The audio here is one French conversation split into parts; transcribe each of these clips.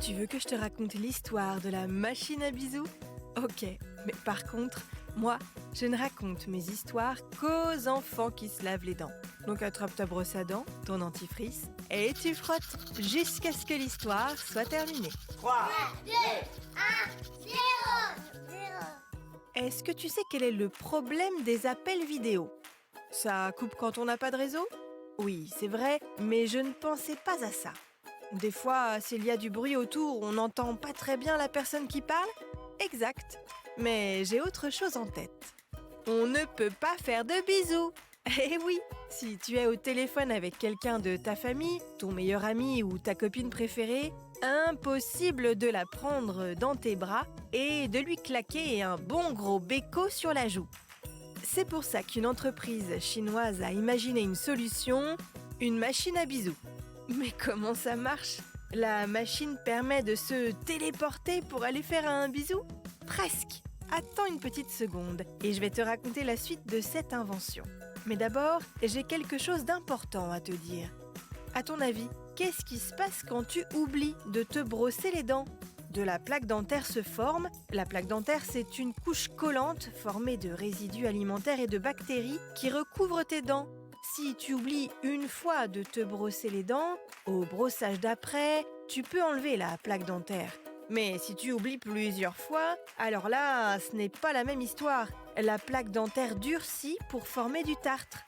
Tu veux que je te raconte l'histoire de la machine à bisous? Ok, mais par contre, moi, je ne raconte mes histoires qu'aux enfants qui se lavent les dents. Donc attrape ta brosse à dents, ton dentifrice, et tu frottes jusqu'à ce que l'histoire soit terminée. 3, 2, 1, 0. Est-ce que tu sais quel est le problème des appels vidéo? Ça coupe quand on n'a pas de réseau? Oui, c'est vrai, mais je ne pensais pas à ça. Des fois, s'il y a du bruit autour, on n'entend pas très bien la personne qui parle? Exact. Mais j'ai autre chose en tête. On ne peut pas faire de bisous. Eh oui, si tu es au téléphone avec quelqu'un de ta famille, ton meilleur ami ou ta copine préférée, impossible de la prendre dans tes bras et de lui claquer un bon gros béco sur la joue. C'est pour ça qu'une entreprise chinoise a imaginé une solution, une machine à bisous. Mais comment ça marche? La machine permet de se téléporter pour aller faire un bisou? Presque! Attends une petite seconde et je vais te raconter la suite de cette invention. Mais d'abord, j'ai quelque chose d'important à te dire. À ton avis, qu'est-ce qui se passe quand tu oublies de te brosser les dents? De la plaque dentaire se forme. La plaque dentaire, c'est une couche collante formée de résidus alimentaires et de bactéries qui recouvrent tes dents. Si tu oublies une fois de te brosser les dents, au brossage d'après, tu peux enlever la plaque dentaire. Mais si tu oublies plusieurs fois, alors là, ce n'est pas la même histoire. La plaque dentaire durcit pour former du tartre.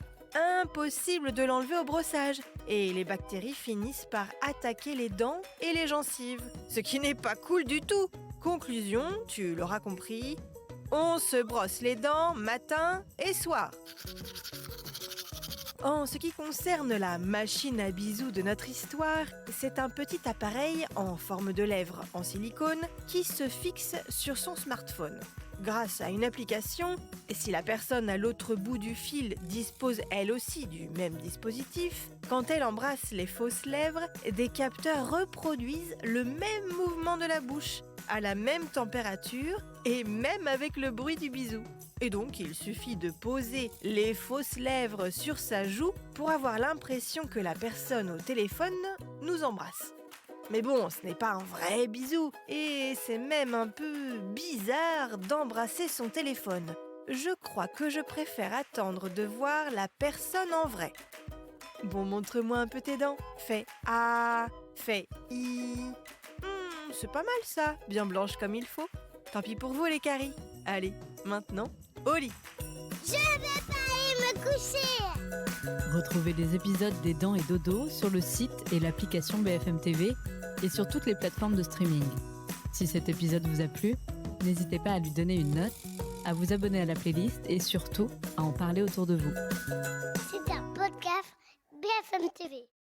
Impossible de l'enlever au brossage. Et les bactéries finissent par attaquer les dents et les gencives. Ce qui n'est pas cool du tout. Conclusion, tu l'auras compris, on se brosse les dents matin et soir. En ce qui concerne la machine à bisous de notre histoire, c'est un petit appareil en forme de lèvre en silicone qui se fixe sur son smartphone. Grâce à une application, et si la personne à l'autre bout du fil dispose elle aussi du même dispositif, quand elle embrasse les fausses lèvres, des capteurs reproduisent le même mouvement de la bouche, à la même température et même avec le bruit du bisou. Et donc, il suffit de poser les fausses lèvres sur sa joue pour avoir l'impression que la personne au téléphone nous embrasse. Mais bon, ce n'est pas un vrai bisou, et c'est même un peu bizarre d'embrasser son téléphone. Je crois que je préfère attendre de voir la personne en vrai. Bon, montre-moi un peu tes dents. Fais A, fais I. C'est pas mal ça, bien blanche comme il faut. Tant pis pour vous les caries. Allez, maintenant, au lit. Je vais pas aller me coucher. Retrouvez les épisodes des Dents et Dodo sur le site et l'application BFM TV et sur toutes les plateformes de streaming. Si cet épisode vous a plu, n'hésitez pas à lui donner une note, à vous abonner à la playlist et surtout à en parler autour de vous. C'est un podcast BFM TV.